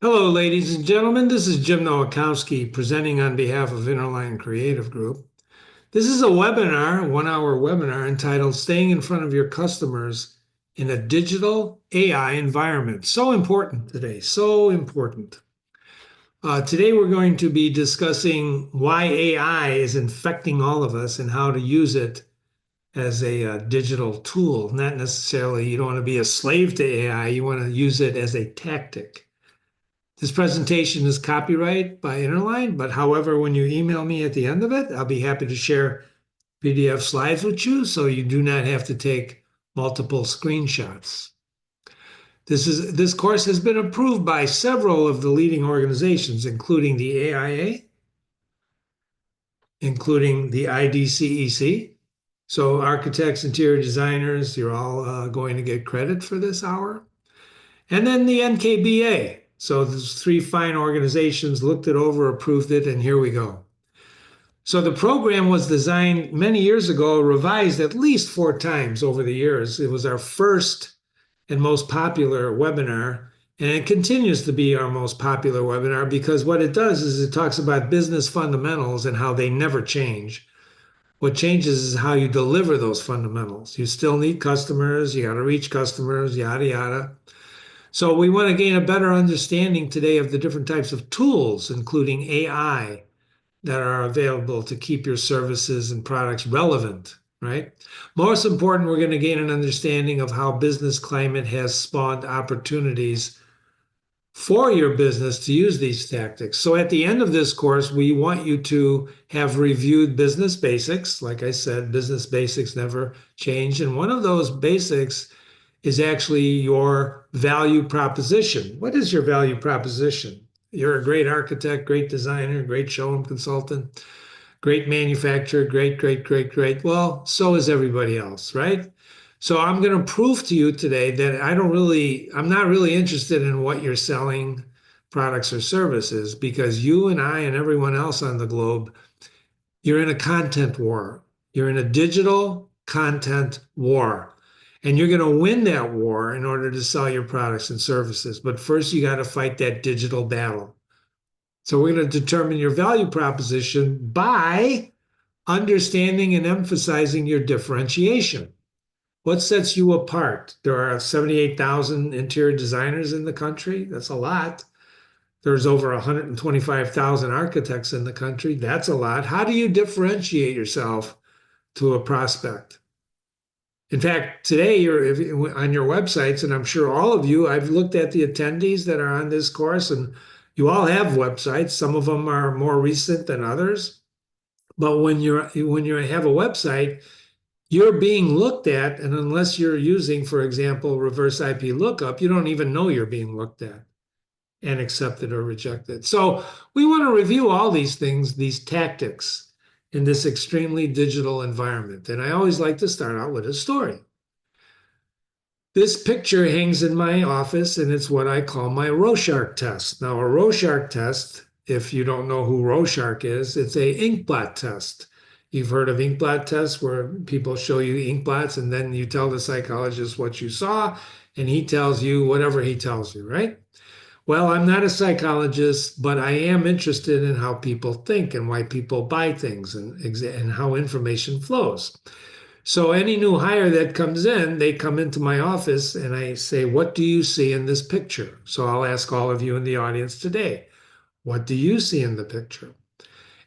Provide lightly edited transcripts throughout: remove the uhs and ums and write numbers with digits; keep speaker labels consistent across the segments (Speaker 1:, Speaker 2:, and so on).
Speaker 1: Hello, ladies and gentlemen. This is Jim Nowakowski presenting on behalf of Interline Creative Group. This is a webinar, a 1 hour webinar entitled Staying in Front of Your Customers in a Digital AI Environment. So important today, so important. Today, we're going to be discussing why AI is infecting all of us and how to use it as a digital tool. Not necessarily, you don't want to be a slave to AI, you want to use it as a tactic. This presentation is copyright by Interline, but however, when you email me at the end of it, I'll be happy to share PDF slides with you so you do not have to take multiple screenshots. This course has been approved by several of the leading organizations, including the AIA, including the IDCEC. So architects, interior designers, you're all going to get credit for this hour. And then the NKBA. So those three fine organizations looked it over, approved it, and here we go. So the program was designed many years ago, revised at least 4 times over the years. It was our first and most popular webinar, and it continues to be our most popular webinar because what it does is it talks about business fundamentals and how they never change. What changes is how you deliver those fundamentals. You still need customers, you got to reach customers, yada, yada. So we want to gain a better understanding today of the different types of tools, including AI, that are available to keep your services and products relevant, right? Most important, we're going to gain an understanding of how business climate has spawned opportunities for your business to use these tactics. So at the end of this course, we want you to have reviewed business basics. Like I said, business basics never change. And one of those basics is actually your value proposition. What is your value proposition? You're a great architect, great designer, great showroom consultant, great manufacturer, great, great, great, great. Well, so is everybody else, right? So I'm going to prove to you today that I'm not really interested in what you're selling, products or services, because you and I and everyone else on the globe, you're in a content war. You're in a digital content war. And you're going to win that war in order to sell your products and services. But first, you got to fight that digital battle. So we're going to determine your value proposition by understanding and emphasizing your differentiation. What sets you apart? There are 78,000 interior designers in the country. That's a lot. There's over 125,000 architects in the country. That's a lot. How do you differentiate yourself to a prospect? In fact, today you're on your websites, and I'm sure all of you, I've looked at the attendees that are on this course, and you all have websites. Some of them are more recent than others. But when you have a website, you're being looked at, and unless you're using, for example, reverse IP lookup, you don't even know you're being looked at and accepted or rejected. So we want to review all these things, these tactics in this extremely digital environment. And I always like to start out with a story. This picture hangs in my office, and it's what I call my Rorschach test. Now, a Rorschach test, if you don't know who Rorschach is, it's a inkblot test. You've heard of inkblot tests where people show you inkblots, and then you tell the psychologist what you saw, and he tells you whatever he tells you, right? Well, I'm not a psychologist, but I am interested in how people think and why people buy things and how information flows. So any new hire that comes in, they come into my office and I say, what do you see in this picture? So I'll ask all of you in the audience today, what do you see in the picture?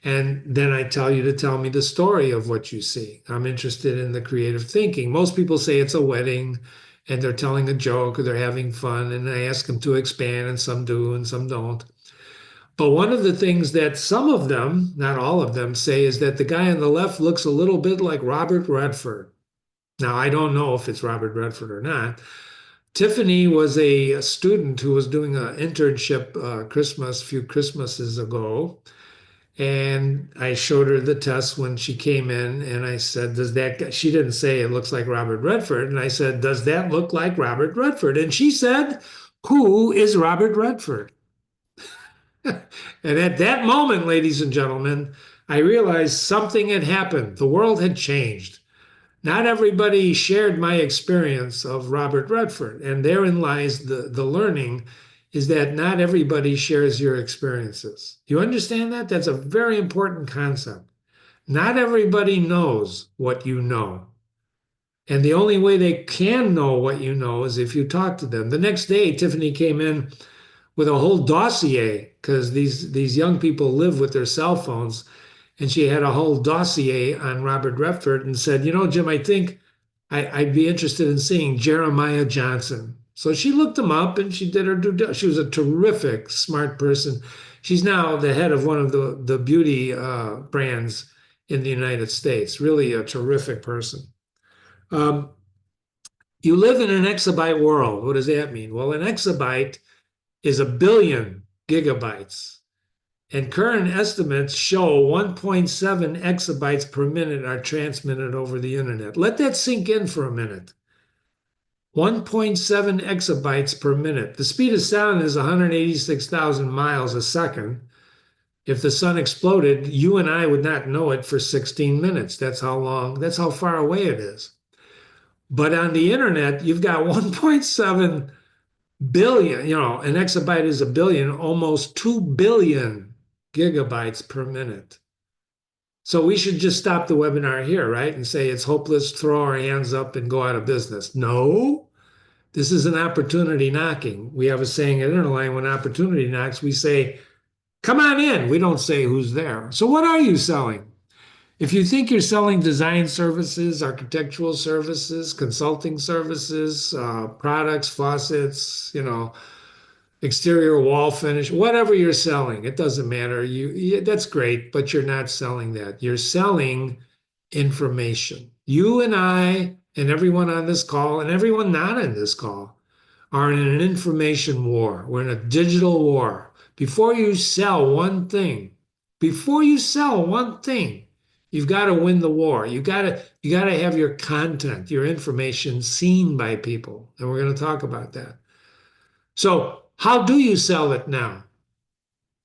Speaker 1: And then I tell you to tell me the story of what you see. I'm interested in the creative thinking. Most people say it's a wedding and they're telling a joke or they're having fun, and I ask them to expand, and some do and some don't. But one of the things that some of them, not all of them, say is that the guy on the left looks a little bit like Robert Redford. Now, I don't know if it's Robert Redford or not. Tiffany was a student who was doing an internship a few Christmases ago. And I showed her the test when she came in, and I said, does that guy, she didn't say it looks like Robert Redford. And I said, does that look like Robert Redford? And she said, who is Robert Redford? And at that moment, ladies and gentlemen, I realized something had happened. The world had changed. Not everybody shared my experience of Robert Redford, and therein lies the learning is that not everybody shares your experiences. You understand that? That's a very important concept. Not everybody knows what you know. And the only way they can know what you know is if you talk to them. The next day, Tiffany came in with a whole dossier because these young people live with their cell phones, and she had a whole dossier on Robert Redford and said, "You know, Jim, I think I'd be interested in seeing Jeremiah Johnson." So she looked him up and she did her due. She was a terrific, smart person. She's now the head of one of the beauty brands in the United States. Really a terrific person. Um, you live in an exabyte world. What does that mean? Well, an exabyte is a billion gigabytes. And current estimates show 1.7 exabytes per minute are transmitted over the internet. Let that sink in for a minute. 1.7 exabytes per minute. The speed of sound is 186,000 miles a second. If the sun exploded, you and I would not know it for 16 minutes. That's how far away it is. But on the internet, you've got 1.7 billion, an exabyte is a billion, almost 2 billion gigabytes per minute. So we should just stop the webinar here, right? And say it's hopeless, throw our hands up and go out of business. No, this is an opportunity knocking. We have a saying at Interline, when opportunity knocks, we say, come on in. We don't say who's there. So what are you selling? If you think you're selling design services, architectural services, consulting services, products, faucets, exterior wall finish, whatever you're selling, it doesn't matter. That's great, but you're not selling that. You're selling information. You and I and everyone on this call and everyone not in this call are in an information war. We're in a digital war. Before you sell one thing, you've got to win the war. You got to have your content, your information seen by people. And we're going to talk about that. So, how do you sell it now?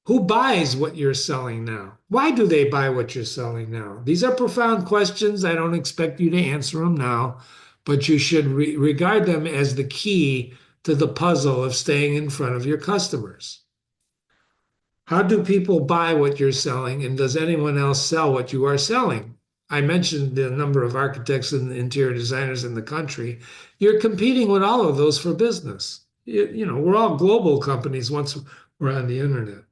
Speaker 1: Who buys what you're selling now? Why do they buy what you're selling now? These are profound questions. I don't expect you to answer them now, but you should regard them as the key to the puzzle of staying in front of your customers. How do people buy what you're selling, and does anyone else sell what you are selling? I mentioned the number of architects and interior designers in the country. You're competing with all of those for business. We're all global companies once we're on the internet.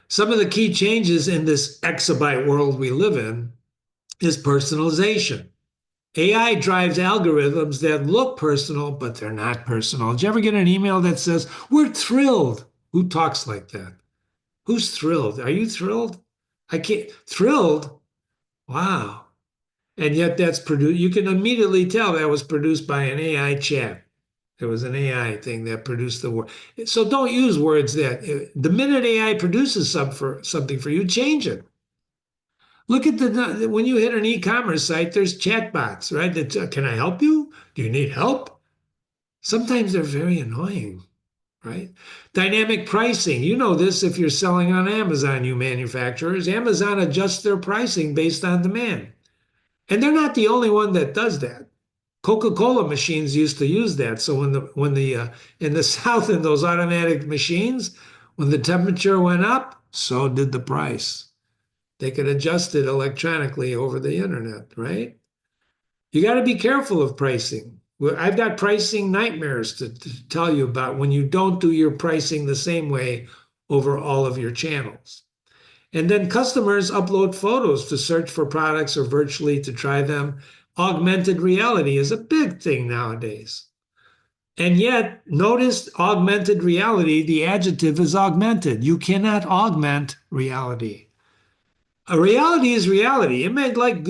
Speaker 1: Some of the key changes in this exabyte world we live in is personalization. AI drives algorithms that look personal, but they're not personal. Did you ever get an email that says, "We're thrilled"? Who talks like that? Who's thrilled? Are you thrilled? I can't. Thrilled? Wow. And yet that's produced. You can immediately tell that was produced by an AI chat. It was an AI thing that produced the word. So don't use words that the minute AI produces something for you, change it. Look at when you hit an e-commerce site, there's chatbots, right? That can I help you? Do you need help? Sometimes they're very annoying, right? Dynamic pricing. You know this if you're selling on Amazon, you manufacturers. Amazon adjusts their pricing based on demand. And they're not the only one that does that. Coca-Cola machines used to use that. So when the in the South, in those automatic machines, when the temperature went up, so did the price. They could adjust it electronically over the internet, right? You got to be careful of pricing. I've got pricing nightmares to tell you about when you don't do your pricing the same way over all of your channels. And then customers upload photos to search for products or virtually to try them. Augmented reality is a big thing nowadays. And yet, notice augmented reality, the adjective is augmented. You cannot augment reality. A reality is reality. It might look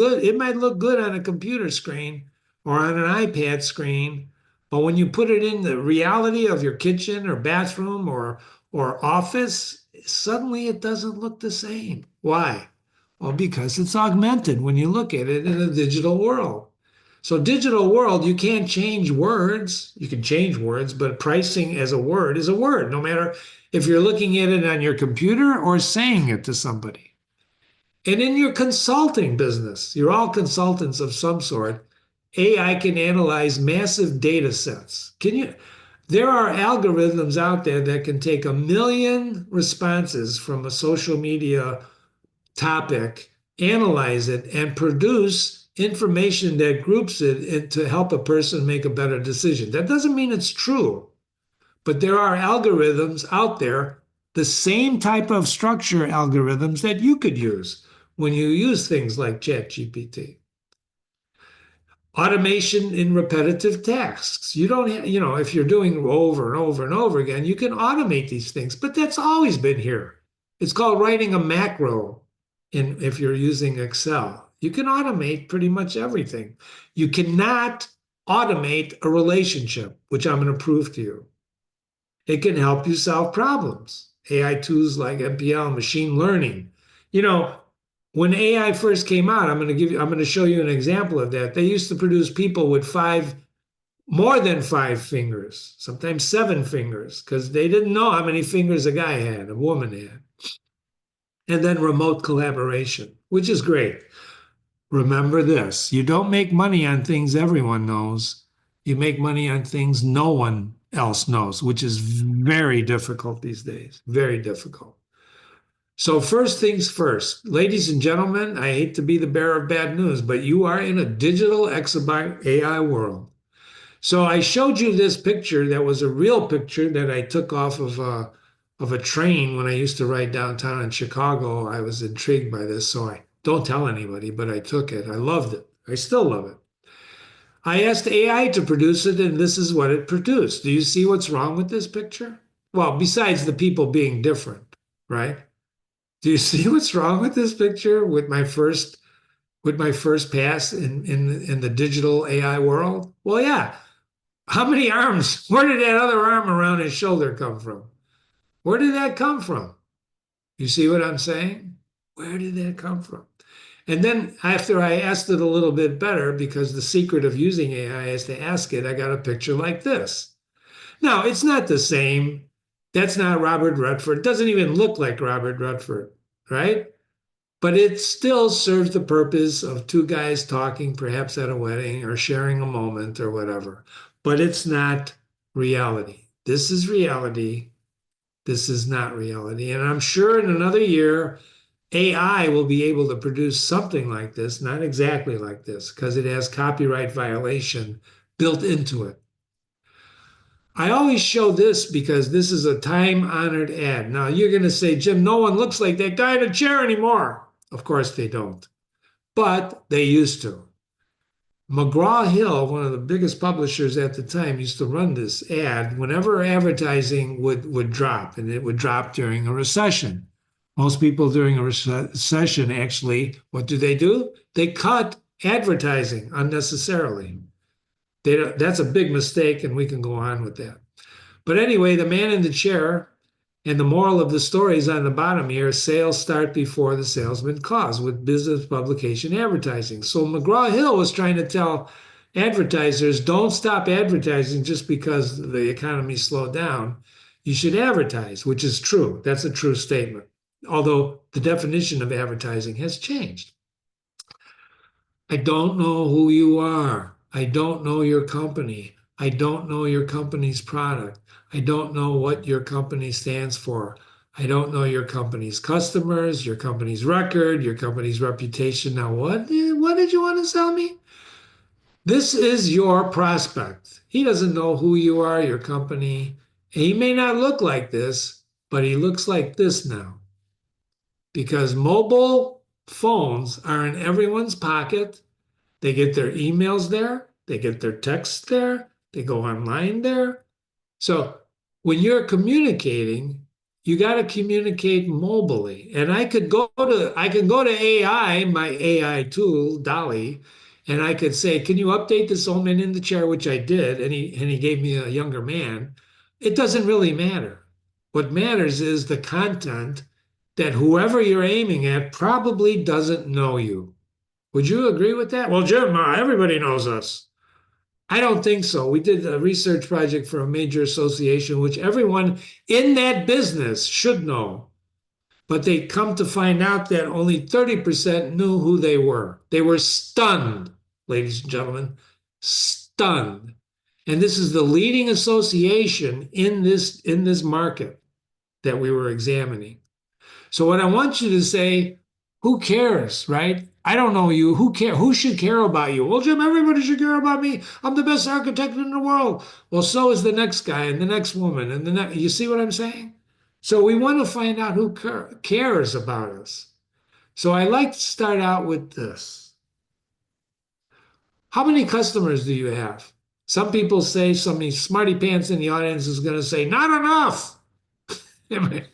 Speaker 1: good on a computer screen or on an iPad screen, but when you put it in the reality of your kitchen or bathroom or office, suddenly it doesn't look the same. Why? Well, because it's augmented when you look at it in a digital world. So digital world, you can't change words. You can change words, but pricing as a word is a word, no matter if you're looking at it on your computer or saying it to somebody. And in your consulting business, you're all consultants of some sort, AI can analyze massive data sets. There are algorithms out there that can take 1 million responses from a social media topic, analyze it, and produce information that groups it to help a person make a better decision. That doesn't mean it's true, but there are algorithms out there, the same type of structure algorithms that you could use when you use things like ChatGPT. Automation in repetitive tasks. You don't have, if you're doing over and over and over again, you can automate these things, but that's always been here. It's called writing a macro if you're using Excel. You can automate pretty much everything. You cannot automate a relationship, which I'm going to prove to you. It can help you solve problems. AI tools like MPL, machine learning. You know, when AI first came out, I'm going to show you an example of that. They used to produce people with more than 5 fingers, sometimes 7 fingers, because they didn't know how many fingers a guy had, a woman had. And then remote collaboration, which is great. Remember this, you don't make money on things everyone knows. You make money on things no one else knows, which is very difficult these days, very difficult. So first things first, ladies and gentlemen, I hate to be the bearer of bad news, but you are in a digital exabyte AI world. So I showed you this picture that was a real picture that I took off of a train when I used to ride downtown in Chicago. I was intrigued by this, so I don't tell anybody, but I took it. I loved it. I still love it. I asked AI to produce it, and this is what it produced. Do you see what's wrong with this picture? Well, besides the people being different, right? Do you see what's wrong with this picture with my first pass in the digital AI world? Well, yeah. How many arms? Where did that other arm around his shoulder come from? Where did that come from? You see what I'm saying? Where did that come from? And then after I asked it a little bit better, because the secret of using AI is to ask it, I got a picture like this. Now, it's not the same. That's not Robert Redford. It doesn't even look like Robert Redford, right? But it still serves the purpose of two guys talking, perhaps at a wedding or sharing a moment or whatever. But it's not reality. This is reality. This is not reality. And I'm sure in another year, AI will be able to produce something like this, not exactly like this, because it has copyright violation built into it. I always show this because this is a time-honored ad. Now, you're going to say, Jim, no one looks like that guy in a chair anymore. Of course they don't, but they used to. McGraw-Hill, one of the biggest publishers at the time, used to run this ad whenever advertising would drop, and it would drop during a recession. Most people during a recession, actually, what do? They cut advertising unnecessarily. That's a big mistake, and we can go on with that. But anyway, the man in the chair, and the moral of the story is on the bottom here, sales start before the salesman calls with business publication advertising. So McGraw-Hill was trying to tell advertisers, don't stop advertising just because the economy slowed down. You should advertise, which is true. That's a true statement. Although the definition of advertising has changed. I don't know who you are. I don't know your company. I don't know your company's product. I don't know what your company stands for. I don't know your company's customers, your company's record, your company's reputation. Now, what did you want to sell me? This is your prospect. He doesn't know who you are, your company. He may not look like this, but he looks like this now. Because mobile phones are in everyone's pocket. They get their emails there. They get their texts there. They go online there. So when you're communicating, you got to communicate mobily. And I can go to AI, my AI tool, Dolly, and I could say, can you update this old man in the chair, which I did, and he gave me a younger man. It doesn't really matter. What matters is the content that whoever you're aiming at probably doesn't know you. Would you agree with that? Well, Jim, everybody knows us. I don't think so. We did a research project for a major association, which everyone in that business should know. But they come to find out that only 30% knew who they were. They were stunned, ladies and gentlemen, stunned. And this is the leading association in this market that we were examining. So what I want you to say, who cares, right? I don't know you. Who care? Who should care about you? Well, Jim, everybody should care about me. I'm the best architect in the world. Well, so is the next guy and the next woman and the next. You see what I'm saying? So we want to find out who cares about us. So I like to start out with this. How many customers do you have? Some people say, some smarty pants in the audience is going to say, not enough. Am I,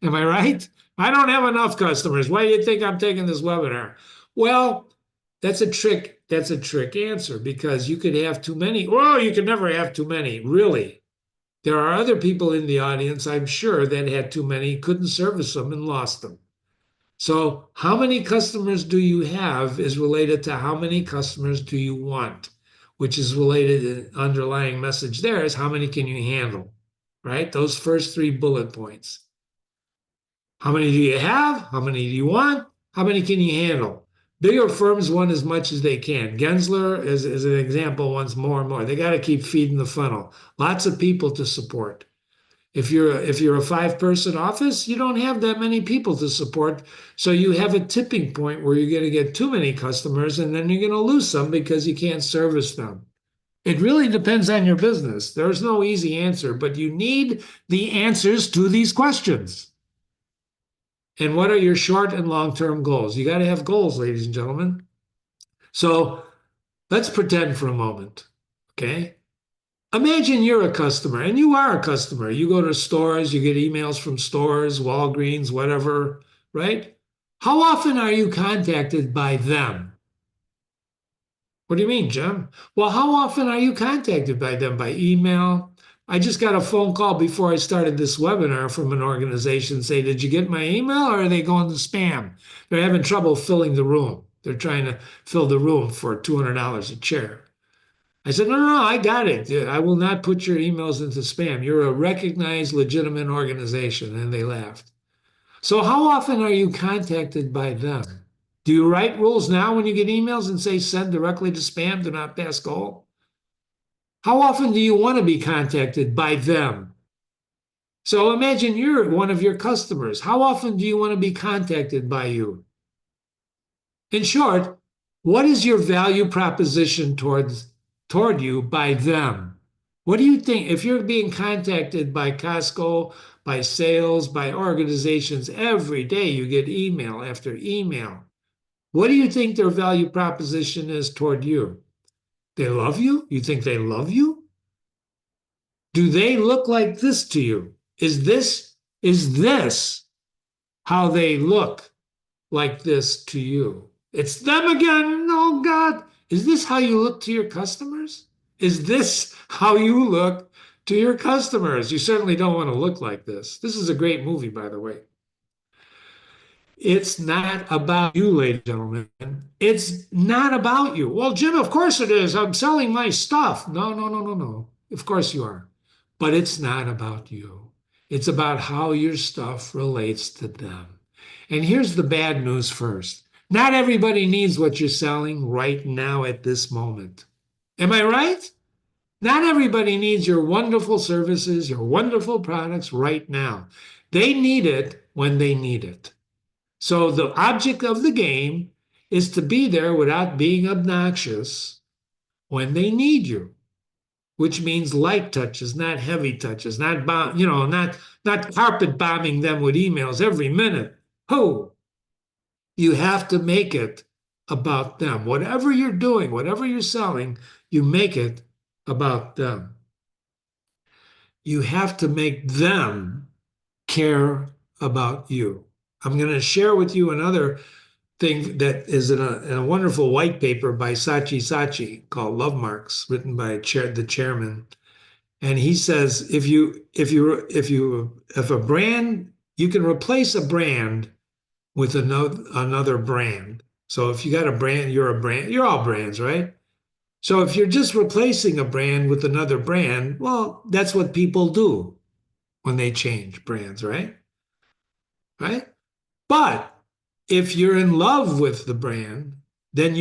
Speaker 1: am I right? I don't have enough customers. Why do you think I'm taking this webinar? Well, that's a trick. That's a trick answer because you could have too many. Oh, you can never have too many. Really. There are other people in the audience, I'm sure, that had too many, couldn't service them, and lost them. So, how many customers do you have is related to how many customers do you want, which is related, the underlying message there is how many can you handle, right? Those first three bullet points. How many do you have? How many do you want? How many can you handle? Bigger firms want as much as they can. Gensler, as an example, wants more and more. They got to keep feeding the funnel. Lots of people to support. If you're a five-person office, you don't have that many people to support. So you have a tipping point where you're going to get too many customers and then you're going to lose some because you can't service them. It really depends on your business. There's no easy answer, but you need the answers to these questions. And what are your short and long-term goals? You got to have goals, ladies and gentlemen. So let's pretend for a moment, okay? Imagine you're a customer, and you are a customer. You go to stores, you get emails from stores, Walgreens, whatever, right? How often are you contacted by them? What do you mean, Jim? Well, how often are you contacted by them? By email? I just got a phone call before I started this webinar from an organization say, did you get my email or are they going to spam? They're having trouble filling the room. They're trying to fill the room for $200 a chair. I said, no, no, no, I got it. I will not put your emails into spam. You're a recognized, legitimate organization. And they laughed. So, how often are you contacted by them? Do you write rules now when you get emails and say send directly to spam, do not pass go? How often do you want to be contacted by them? So, imagine you're one of your customers. How often do you want to be contacted by you? In short, what is your value proposition toward you by them? What do you think if you're being contacted by Costco, by sales, by organizations every day, you get email after email. What do you think their value proposition is toward you? They love you? You think they love you? Do they look like this to you? Is this how they look like this to you? It's them again. Oh God. Is this how you look to your customers? Is this how you look to your customers? You certainly don't want to look like this. This is a great movie, by the way. It's not about you, ladies and gentlemen. It's not about you. Well, Jim, of course it is. I'm selling my stuff. No, no, no, no, no. Of course you are. But it's not about you. It's about how your stuff relates to them. And here's the bad news first. Not everybody needs what you're selling right now at this moment. Am I right? Not everybody needs your wonderful services, your wonderful products right now. They need it when they need it. So the object of the game is to be there without being obnoxious when they need you, which means light touches, not heavy touches, not carpet bombing them with emails every minute. Oh, you have to make it about them. Whatever you're doing, whatever you're selling, you make it about them. You have to make them care about you. I'm going to share with you another thing that is in a wonderful white paper by Sachi called Love Marks, written by the chairman. And he says if a brand, you can replace a brand with another brand. So if you got a brand, you're all brands, right? So if you're just replacing a brand with another brand, well, that's what people do when they change brands, right? Right? But if you're in love with the brand, then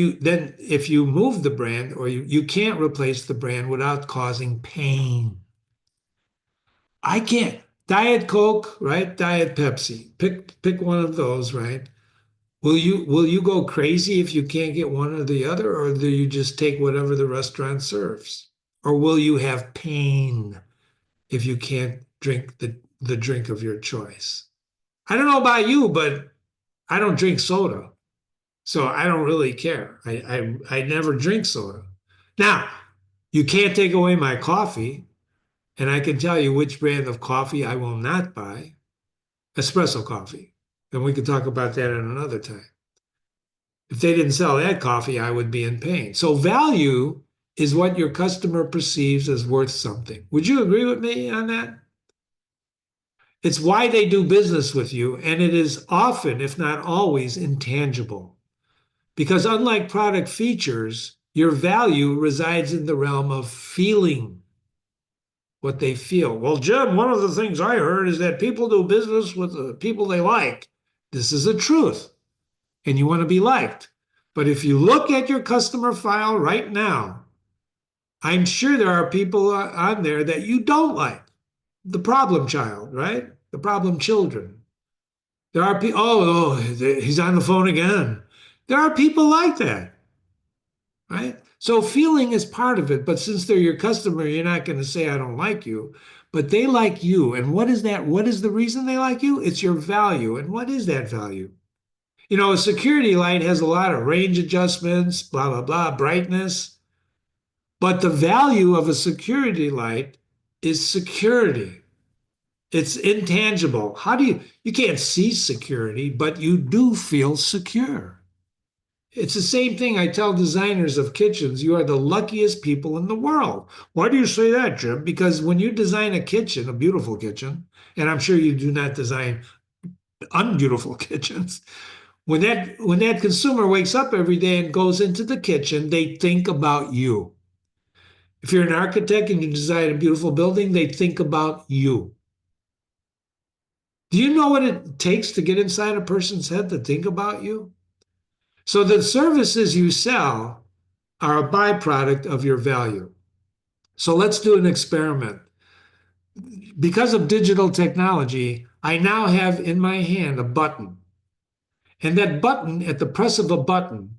Speaker 1: if you move the brand or you can't replace the brand without causing pain. I can't. Diet Coke, right? Diet Pepsi. Pick one of those, right? Will you go crazy if you can't get one or the other, or do you just take whatever the restaurant serves? Or will you have pain if you can't drink the drink of your choice? I don't know about you, but I don't drink soda. So I don't really care. I never drink soda. Now, you can't take away my coffee, and I can tell you which brand of coffee I will not buy, espresso coffee. And we could talk about that at another time. If they didn't sell that coffee, I would be in pain. So value is what your customer perceives as worth something. Would you agree with me on that? It's why they do business with you, and it is often, if not always, intangible. Because unlike product features, your value resides in the realm of feeling what they feel. Well, Jim, one of the things I heard is that people do business with the people they like. This is the truth, and you want to be liked. But if you look at your customer file right now, I'm sure there are people on there that you don't like. The problem child, right? The problem children. There are people, he's on the phone again. There are people like that, right? So feeling is part of it, but since they're your customer, you're not going to say, I don't like you, but they like you. And what is that? What is the reason they like you? It's your value. And what is that value? You know, a security light has a lot of range adjustments, blah, blah, blah, brightness. But the value of a security light is security. It's intangible. How do you can't see security, but you do feel secure. It's the same thing I tell designers of kitchens. You are the luckiest people in the world. Why do you say that, Jim? Because when you design a kitchen, a beautiful kitchen, and I'm sure you do not design unbeautiful kitchens, when that consumer wakes up every day and goes into the kitchen, they think about you. If you're an architect and you design a beautiful building, they think about you. Do you know what it takes to get inside a person's head to think about you? So the services you sell are a byproduct of your value. So let's do an experiment. Because of digital technology, I now have in my hand a button. And that button, at the press of a button,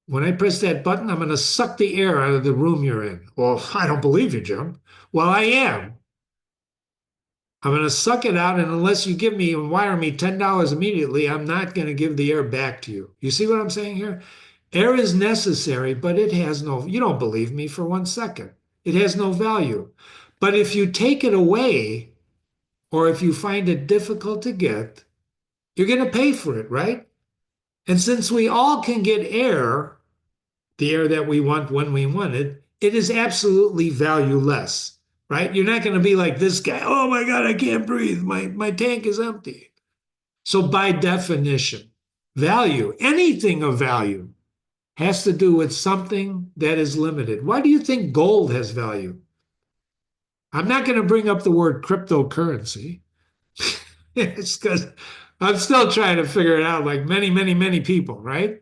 Speaker 1: when I press that button, I'm going to suck the air out of the room you're in. Well, I don't believe you, Jim. Well, I am. I'm going to suck it out, and unless you give me and wire me $10 immediately, I'm not going to give the air back to you. You see what I'm saying here? Air is necessary, but it has no, you don't believe me for 1 second. It has no value. But if you take it away, or if you find it difficult to get, you're going to pay for it, right? And since we all can get air, the air that we want when we want it, it is absolutely valueless, right? You're not going to be like this guy. Oh my God, I can't breathe. My tank is empty. So by definition, value, anything of value, has to do with something that is limited. Why do you think gold has value? I'm not going to bring up the word cryptocurrency. It's because I'm still trying to figure it out, like many, many, many people, right?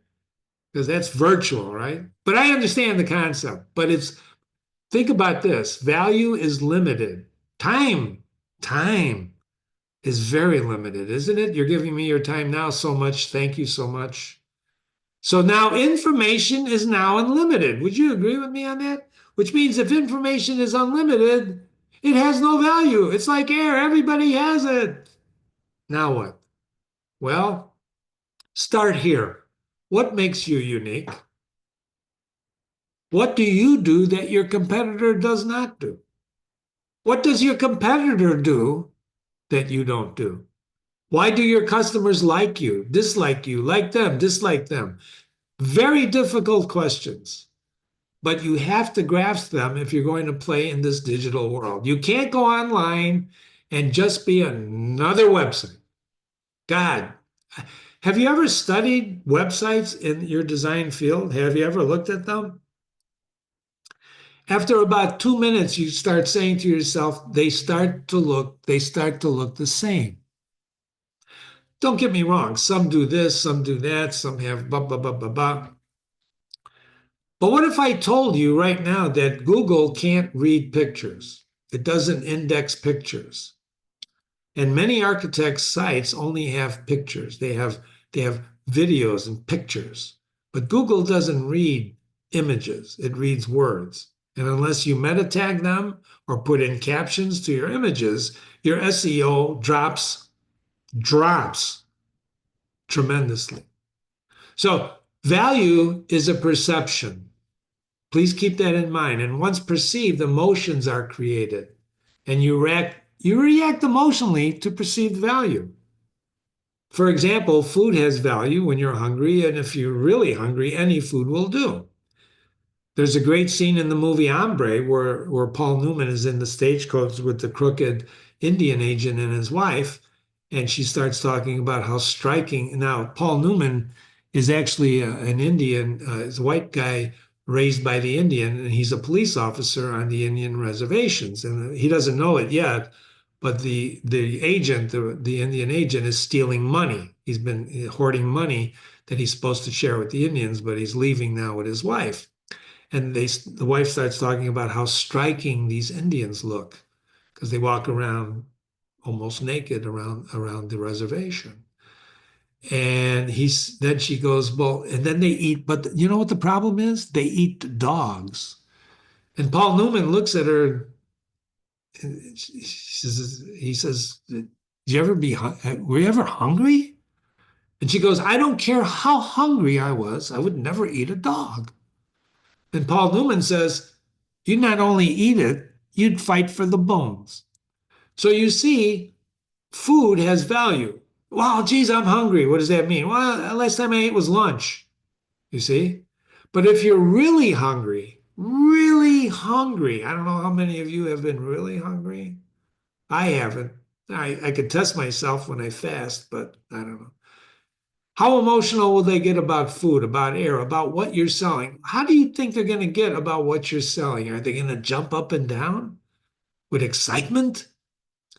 Speaker 1: Because that's virtual, right? But I understand the concept. But think about this: value is limited. Time is very limited, isn't it? You're giving me your time now so much. Thank you so much. So now information is now unlimited. Would you agree with me on that? Which means if information is unlimited, it has no value. It's like air, everybody has it. Now what? Well, start here. What makes you unique? What do you do that your competitor does not do? What does your competitor do that you don't do? Why do your customers like you, like them, dislike them? Very difficult questions, but you have to grasp them if you're going to play in this digital world. You can't go online and just be another website. God, have you ever studied websites in your design field? Have you ever looked at them? After about 2 minutes, you start saying to yourself, they start to look the same. Don't get me wrong, some do this, some do that, some have blah, blah, blah, blah, blah. But what if I told you right now that Google can't read pictures? It doesn't index pictures. And many architects' sites only have pictures. They have videos and pictures. But Google doesn't read images. It reads words. And unless you meta tag them or put in captions to your images, your SEO drops tremendously. So value is a perception. Please keep that in mind. And once perceived, emotions are created. And you react emotionally to perceived value. For example, food has value when you're hungry, and if you're really hungry, any food will do. There's a great scene in the movie Hombre where Paul Newman is in the stagecoach with the crooked Indian agent and his wife, and she starts talking about how striking. Now, Paul Newman is actually an Indian, is a white guy raised by the Indian, and he's a police officer on the Indian reservations, and he doesn't know it yet. But the agent, the Indian agent, is stealing money. He's been hoarding money that he's supposed to share with the Indians, but he's leaving now with his wife. And the wife starts talking about how striking these Indians look because they walk around almost naked around the reservation. And then she goes, well, and then they eat, but you know what the problem is? They eat dogs. And Paul Newman looks at her and he says, "Did you ever were you ever hungry?" And she goes, "I don't care how hungry I was, I would never eat a dog." And Paul Newman says, "You not only eat it, you'd fight for the bones." So you see, food has value. Wow, geez, I'm hungry. What does that mean? Well, last time I ate was lunch, you see? But if you're really hungry, I don't know how many of you have been really hungry. I haven't. I could test myself when I fast, but I don't know. How emotional will they get about food, about air, about what you're selling? How do you think they're going to get about what you're selling? Are they going to jump up and down with excitement?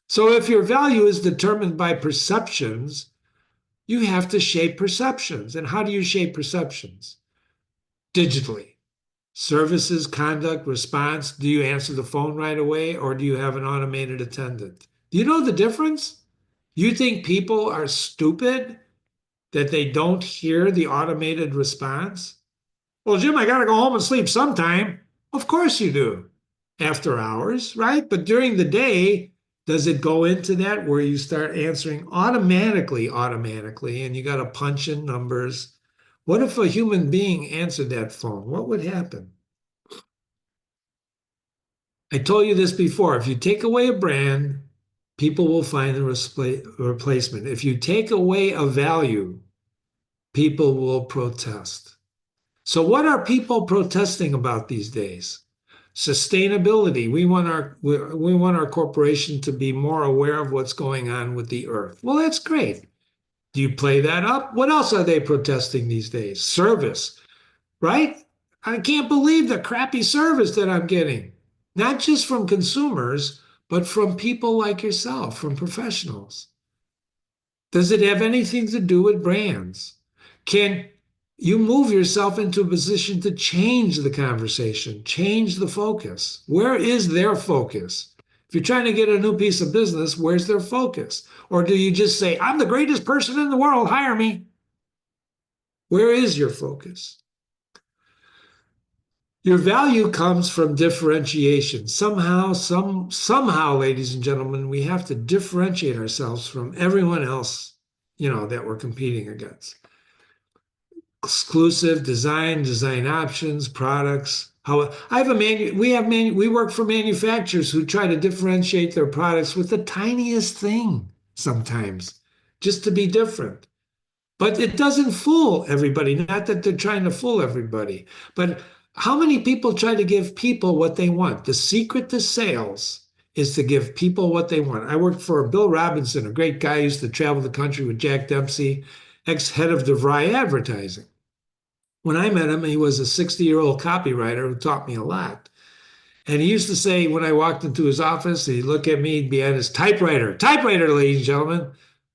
Speaker 1: So if your value is determined by perceptions, you have to shape perceptions. And how do you shape perceptions? Digitally. Services, conduct, response. Do you answer the phone right away or do you have an automated attendant? Do you know the difference? You think people are stupid that they don't hear the automated response? Well, Jim, I got to go home and sleep sometime. Of course you do. After hours, right? But during the day, does it go into that where you start answering automatically, and you got to punch in numbers? What if a human being answered that phone? What would happen? I told you this before. If you take away a brand, people will find a replacement. If you take away a value, people will protest. So, what are people protesting about these days? Sustainability. We want our corporation to be more aware of what's going on with the earth. Well, that's great. Do you play that up? What else are they protesting these days? Service, right? I can't believe the crappy service that I'm getting, not just from consumers, but from people like yourself, from professionals. Does it have anything to do with brands? Can you move yourself into a position to change the conversation, change the focus? Where is their focus? If you're trying to get a new piece of business, where's their focus? Or do you just say, I'm the greatest person in the world, hire me? Where is your focus? Your value comes from differentiation. Somehow, ladies and gentlemen, we have to differentiate ourselves from everyone else, that we're competing against. Exclusive design options, products. We work for manufacturers who try to differentiate their products with the tiniest thing sometimes, just to be different. But it doesn't fool everybody. Not that they're trying to fool everybody, but how many people try to give people what they want? The secret to sales is to give people what they want. I worked for Bill Robinson, a great guy who used to travel the country with Jack Dempsey, ex-head of DeVry Advertising. When I met him, he was a 60-year-old copywriter who taught me a lot. And he used to say when I walked into his office, he'd look at me, he'd be at his typewriter, ladies and gentlemen,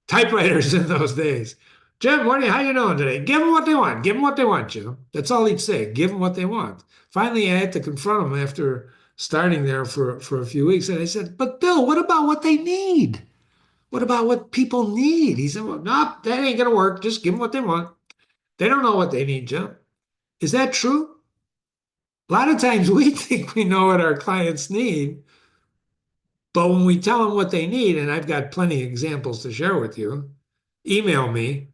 Speaker 1: typewriters in those days. Jim, how you doing today? Give them what they want. Give them what they want, Jim. That's all he'd say. Give them what they want. Finally, I had to confront him after starting there for a few weeks. And I said, but Bill, what about what they need? What about what people need? He said, well, no, that ain't going to work. Just give them what they want. They don't know what they need, Jim. Is that true? A lot of times we think we know what our clients need, but when we tell them what they need, and I've got plenty of examples to share with you, email me.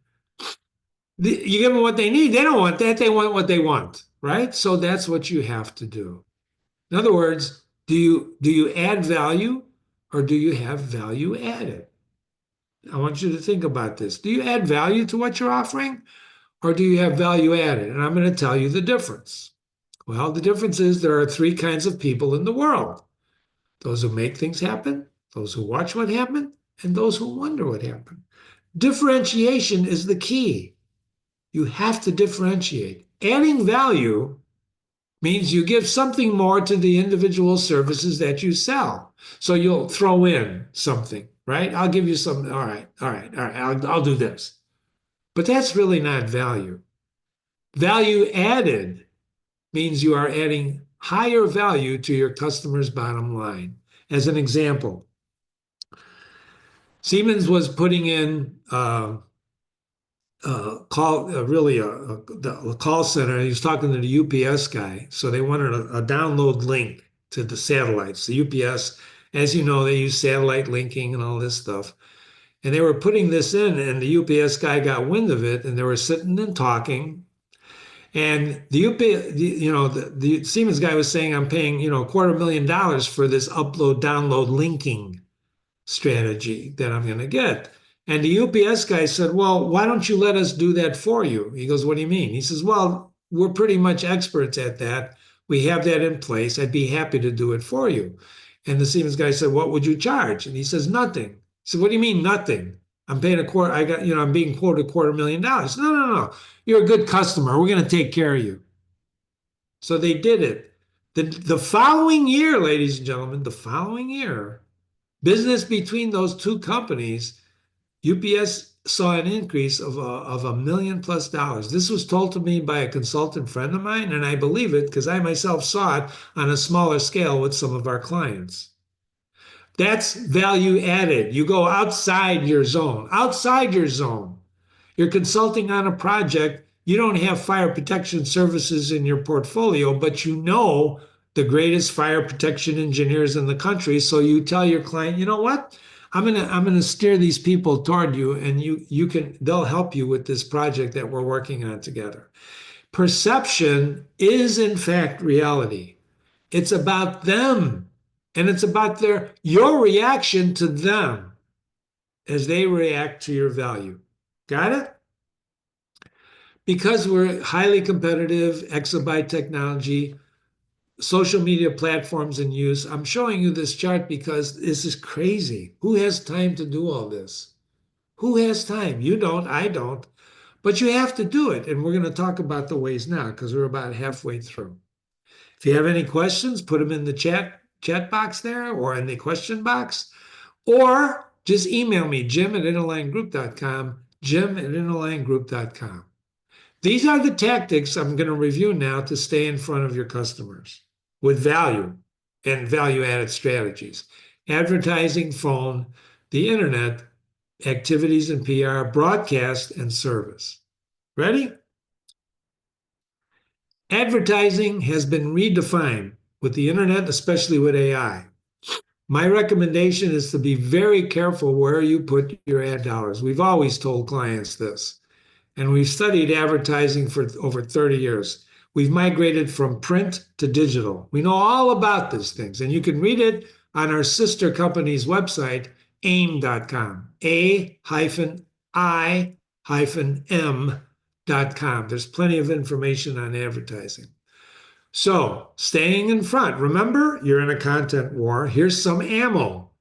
Speaker 1: You give them what they need. They don't want that. They want what they want, right? So that's what you have to do. In other words, do you add value or do you have value added? I want you to think about this. Do you add value to what you're offering or do you have value added? And I'm going to tell you the difference. Well, the difference is there are three kinds of people in the world: those who make things happen, those who watch what happened, and those who wonder what happened. Differentiation is the key. You have to differentiate. Adding value means you give something more to the individual services that you sell. So you'll throw in something, right? I'll give you some. All right. I'll do this. But that's really not value. Value added means you are adding higher value to your customer's bottom line. As an example, Siemens was putting in a call center. He was talking to the UPS guy, so they wanted a download link to the satellites. The UPS, as you know, they use satellite linking and all this stuff. And they were putting this in, and the UPS guy got wind of it, and they were sitting and talking. And the Siemens guy was saying, "I'm paying $250,000 for this upload download linking strategy that I'm going to get." And the UPS guy said, "Well, why don't you let us do that for you?" He goes, "What do you mean?" He says, "Well, we're pretty much experts at that. We have that in place. I'd be happy to do it for you." And the Siemens guy said, "What would you charge?" And he says, "Nothing." He said, "What do you mean nothing? I'm paying a quarter. I'm being quoted $250,000. No, no, no. You're a good customer. We're going to take care of you." So they did it. The following year, ladies and gentlemen, the following year, business between those two companies, UPS saw an increase of $1 million+. This was told to me by a consultant friend of mine, and I believe it because I myself saw it on a smaller scale with some of our clients. That's value added. You go outside your zone, outside your zone. You're consulting on a project. You don't have fire protection services in your portfolio, but you know the greatest fire protection engineers in the country. So you tell your client, you know what? I'm gonna steer these people toward you, and they'll help you with this project that we're working on together. Perception is in fact reality. It's about them, and it's about your reaction to them as they react to your value. Got it? Because we're highly competitive, exabyte technology, social media platforms in use. I'm showing you this chart because this is crazy. Who has time to do all this? Who has time? You don't, I don't, but you have to do it. And we're going to talk about the ways now because we're about halfway through. If you have any questions, put them in the chat box there or in the question box, or just email me, jim@interlinegroup.com, jim@interlinegroup.com. These are the tactics I'm going to review now to stay in front of your customers with value and value-added strategies. Advertising, phone, the internet, activities and PR, broadcast, and service. Ready? Advertising has been redefined with the internet, especially with AI. My recommendation is to be very careful where you put your ad dollars. We've always told clients this. And we've studied advertising for over 30 years. We've migrated from print to digital. We know all about these things, and you can read it on our sister company's website, aim.com, a-i-m.com. There's plenty of information on advertising. So, staying in front. Remember, you're in a content war. Here's some ammo.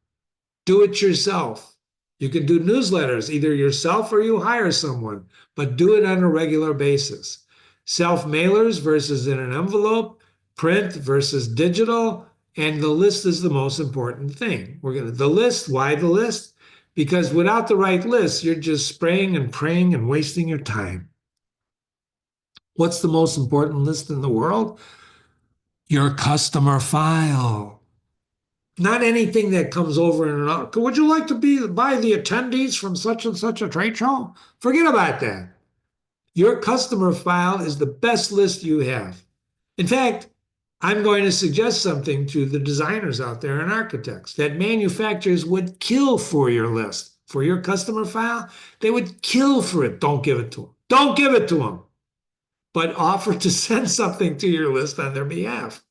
Speaker 1: Do it yourself. You can do newsletters, either yourself or you hire someone, but do it on a regular basis. Self-mailers versus in an envelope, print versus digital, and the list is the most important thing. The list, why the list? Because without the right list, you're just spraying and praying and wasting your time. What's the most important list in the world? Your customer file. Not anything that comes over and out. Would you like to buy the attendees from such and such a trade show? Forget about that. Your customer file is the best list you have. In fact, I'm going to suggest something to the designers out there and architects that manufacturers would kill for your list, for your customer file. They would kill for it. Don't give it to them. Don't give it to them, but offer to send something to your list on their behalf.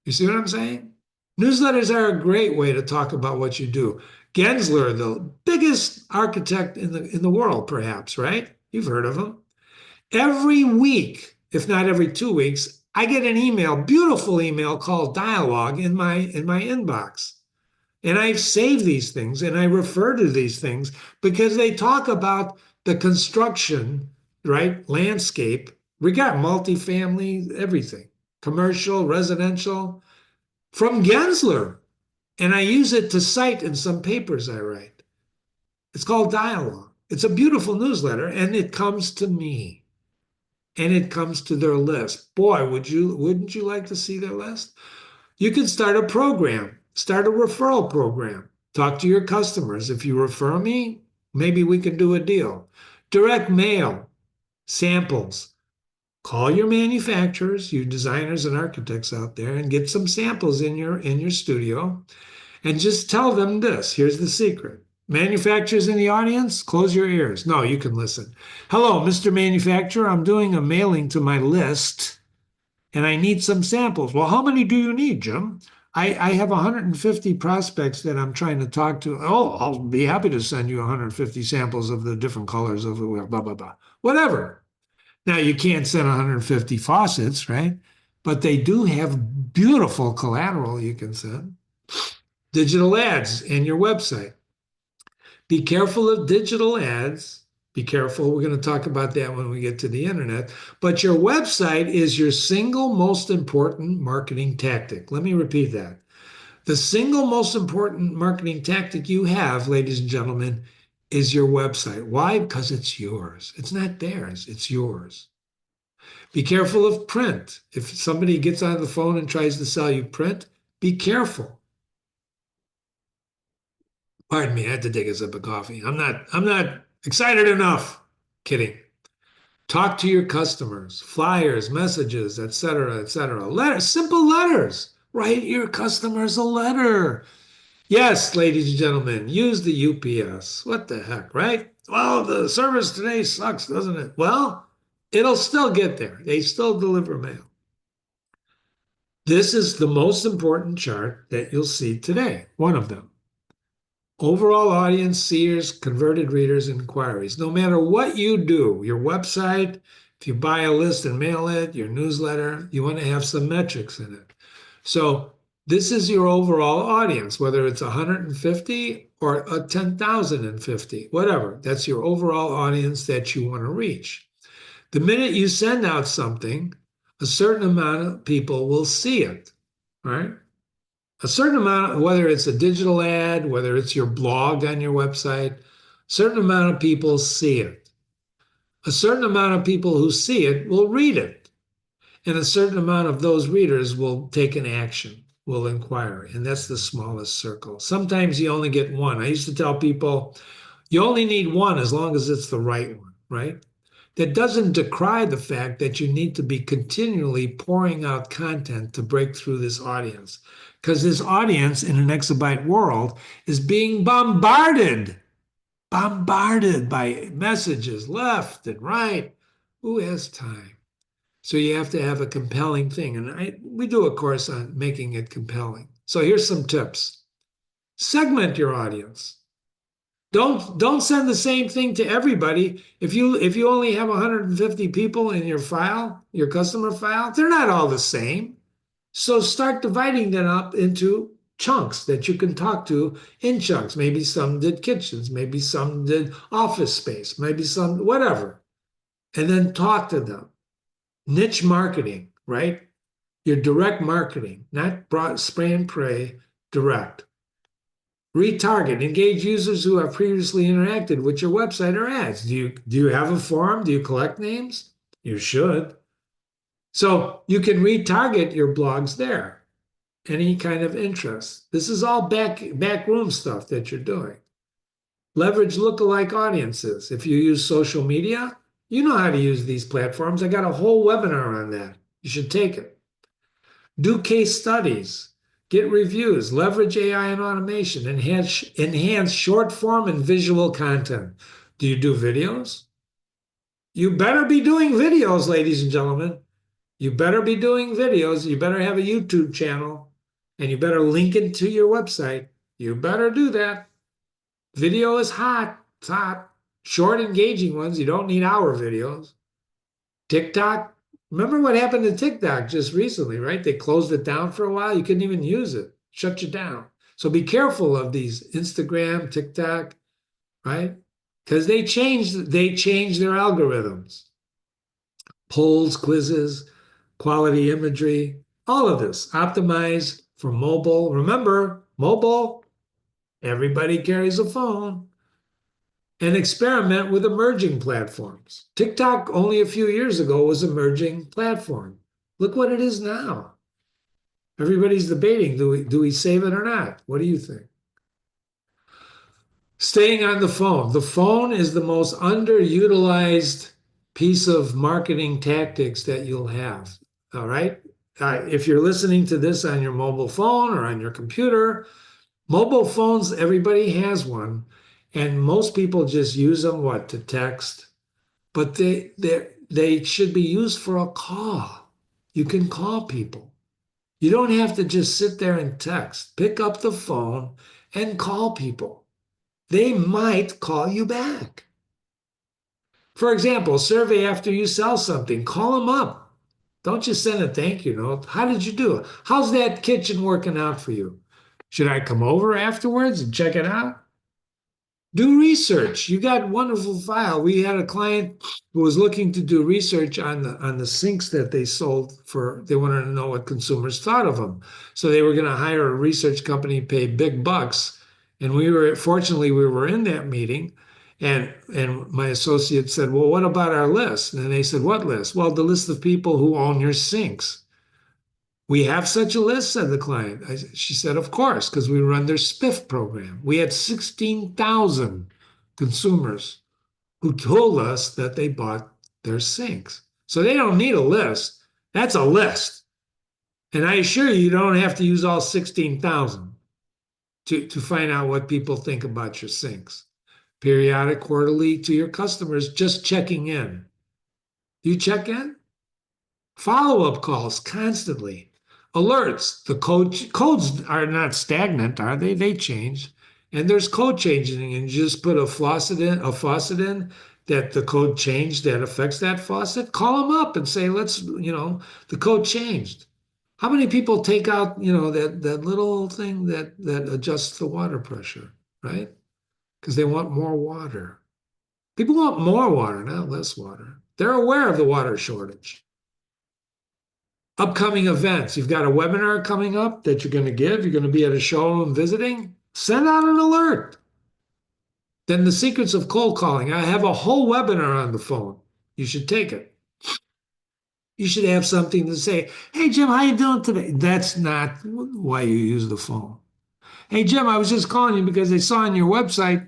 Speaker 1: You see what I'm saying? Newsletters are a great way to talk about what you do. Gensler, the biggest architect in the world, perhaps, right? You've heard of him. Every week, if not every 2 weeks, I get an email, beautiful email called Dialogue in my inbox. And I've saved these things and I refer to these things because they talk about the construction, right? Landscape. We got multifamily, everything, commercial, residential, from Gensler. And I use it to cite in some papers I write. It's called Dialogue. It's a beautiful newsletter and it comes to me and it comes to their list. Boy, wouldn't you like to see their list? You can start a program, start a referral program. Talk to your customers. If you refer me, maybe we can do a deal. Direct mail, samples. Call your manufacturers, you designers and architects out there, and get some samples in your studio, and just tell them this. Here's the secret. Manufacturers in the audience, close your ears. No, you can listen. Hello, Mr. Manufacturer. I'm doing a mailing to my list, and I need some samples. Well, how many do you need, Jim? I have 150 prospects that I'm trying to talk to. Oh, I'll be happy to send you 150 samples of the different colors of the blah, blah, blah. Whatever. Now, you can't send 150 faucets, right? But they do have beautiful collateral you can send. Digital ads in your website. Be careful of digital ads. Be careful. We're going to talk about that when we get to the internet. But your website is your single most important marketing tactic. Let me repeat that. The single most important marketing tactic you have, ladies and gentlemen, is your website. Why? Because it's yours. It's not theirs, it's yours. Be careful of print. If somebody gets on the phone and tries to sell you print, be careful. Pardon me, I had to take a sip of coffee. I'm not excited enough. Kidding. Talk to your customers, flyers, messages, etc., etc. Letters, simple letters. Write your customers a letter. Yes, ladies and gentlemen, use the UPS. What the heck, right? Well, the service today sucks, doesn't it? Well, it'll still get there. They still deliver mail. This is the most important chart that you'll see today, one of them. Overall audience, seers, converted readers, inquiries. No matter what you do, your website, if you buy a list and mail it, your newsletter, you want to have some metrics in it. So this is your overall audience, whether it's 150 or a 10,050, whatever. That's your overall audience that you want to reach. The minute you send out something, a certain amount of people will see it, right? A certain amount, whether it's a digital ad, whether it's your blog on your website, a certain amount of people see it. A certain amount of people who see it will read it. And a certain amount of those readers will take an action, will inquire. And that's the smallest circle. Sometimes you only get one. I used to tell people, you only need one as long as it's the right one, right? That doesn't decry the fact that you need to be continually pouring out content to break through this audience. Because this audience in an exabyte world is being bombarded by messages left and right. Who has time? So you have to have a compelling thing. And we do a course on making it compelling. So here's some tips. Segment your audience. Don't send the same thing to everybody. If you only have 150 people in your file, your customer file, they're not all the same. So start dividing them up into chunks that you can talk to in chunks. Maybe some did kitchens, maybe some did office space, maybe some whatever. And then talk to them. Niche marketing, right? Your direct marketing, not spray and pray, direct. Retarget, engage users who have previously interacted with your website or ads. Do you have a forum? Do you collect names? You should. So you can retarget your blogs there. Any kind of interest. This is all backroom stuff that you're doing. Leverage lookalike audiences. If you use social media, you know how to use these platforms. I got a whole webinar on that. You should take it. Do case studies, get reviews, leverage AI and automation, enhance short form and visual content. Do you do videos? You better be doing videos, ladies and gentlemen. You better be doing videos. You better have a YouTube channel and you better link it to your website. You better do that. Video is hot. It's hot. Short, engaging ones. You don't need hour videos. TikTok, remember what happened to TikTok just recently, right? They closed it down for a while. You couldn't even use it, shut you down. So be careful of these Instagram, TikTok, right? Because they changed their algorithms. Polls, quizzes, quality imagery, all of this optimized for mobile. Remember, mobile, everybody carries a phone. And experiment with emerging platforms. TikTok only a few years ago was an emerging platform. Look what it is now. Everybody's debating, do we save it or not? What do you think? Staying on the phone. The phone is the most underutilized piece of marketing tactics that you'll have. All right. If you're listening to this on your mobile phone or on your computer, mobile phones, everybody has one. And most people just use them, what, to text? But they should be used for a call. You can call people. You don't have to just sit there and text. Pick up the phone and call people. They might call you back. For example, survey after you sell something. Call them up. Don't just send a thank you note. How did you do it? How's that kitchen working out for you? Should I come over afterwards and check it out? Do research. You got a wonderful file. We had a client who was looking to do research on the sinks that they sold for. They wanted to know what consumers thought of them, so they were going to hire a research company, pay big bucks. And fortunately we were in that meeting, and my associate said, "Well, what about our list?" And they said, "What list?" "Well, the list of people who own your sinks." "We have such a list," said the client. She said, "Of course, because we run their SPIF program. We had 16,000 consumers who told us that they bought their sinks." So they don't need a list. That's a list. And I assure you, you don't have to use all 16,000 to find out what people think about your sinks. Periodic, quarterly to your customers, just checking in. You check in? Follow-up calls constantly. Alerts. The codes are not stagnant, are they? They change. And there's code changing, and you just put a faucet in that the code changed that affects that faucet. Call them up and say, the code changed. How many people take out, that little thing that adjusts the water pressure, right? Because they want more water. People want more water, not less water. They're aware of the water shortage. Upcoming events. You've got a webinar coming up that you're going to give. You're going to be at a showroom visiting. Send out an alert. Then the secrets of cold calling. I have a whole webinar on the phone. You should take it. You should have something to say. "Hey, Jim, how you doing today?" That's not why you use the phone. "Hey, Jim, I was just calling you because I saw on your website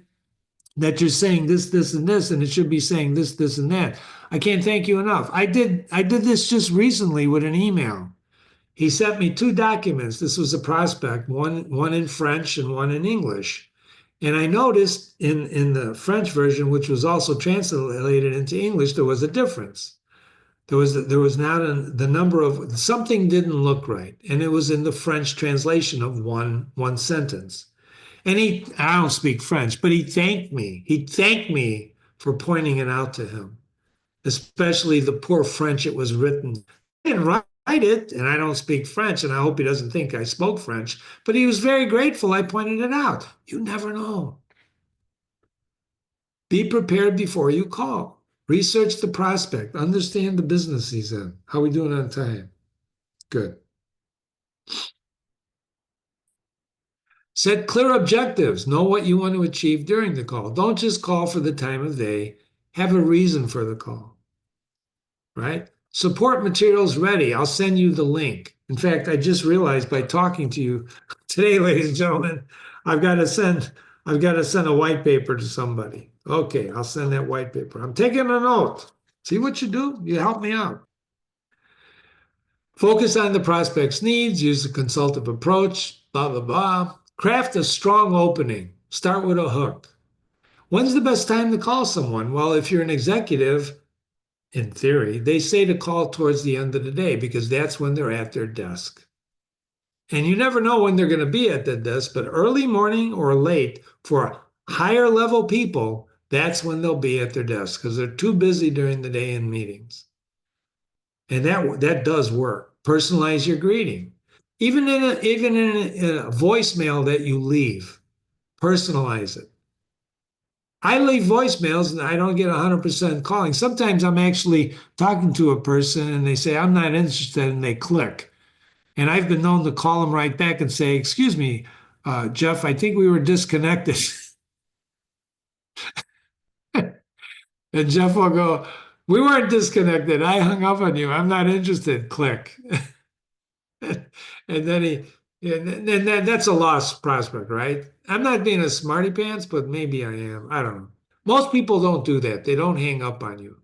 Speaker 1: that you're saying this, this, and this, and it should be saying this, this, and that. I can't thank you enough. I did this just recently with an email. He sent me two documents. This was a prospect, one in French and one in English. And I noticed in the French version, which was also translated into English, there was a difference. There was not the number of something didn't look right, and it was in the French translation of one sentence. And I don't speak French, but he thanked me. He thanked me for pointing it out to him, especially the poor French it was written. I didn't write it, and I don't speak French, and I hope he doesn't think I spoke French, but he was very grateful I pointed it out. You never know. Be prepared before you call. Research the prospect. Understand the business he's in. How are we doing on time? Good. Set clear objectives. Know what you want to achieve during the call. Don't just call for the time of day. Have a reason for the call, right? Support materials ready. I'll send you the link. In fact, I just realized by talking to you today, ladies and gentlemen, I've got to send I've got to send a white paper to somebody. Okay, I'll send that white paper. I'm taking a note. See what you do? You help me out. Focus on the prospect's needs, use a consultative approach, blah, blah, blah. Craft a strong opening. Start with a hook. When's the best time to call someone? Well, if you're an executive, in theory, they say to call towards the end of the day because that's when they're at their desk. And you never know when they're going to be at that desk, but early morning or late for higher level people, that's when they'll be at their desk because they're too busy during the day in meetings. And that does work. Personalize your greeting. Even in a voicemail that you leave, personalize it. I leave voicemails and I don't get 100% calling. Sometimes I'm actually talking to a person and they say, I'm not interested, and they click. And I've been known to call them right back and say, excuse me, Jeff, I think we were disconnected. And Jeff will go, we weren't disconnected. I hung up on you. I'm not interested. Click. And then that's a lost prospect, right? I'm not being a smarty pants, but maybe I am. I don't know. Most people don't do that. They don't hang up on you.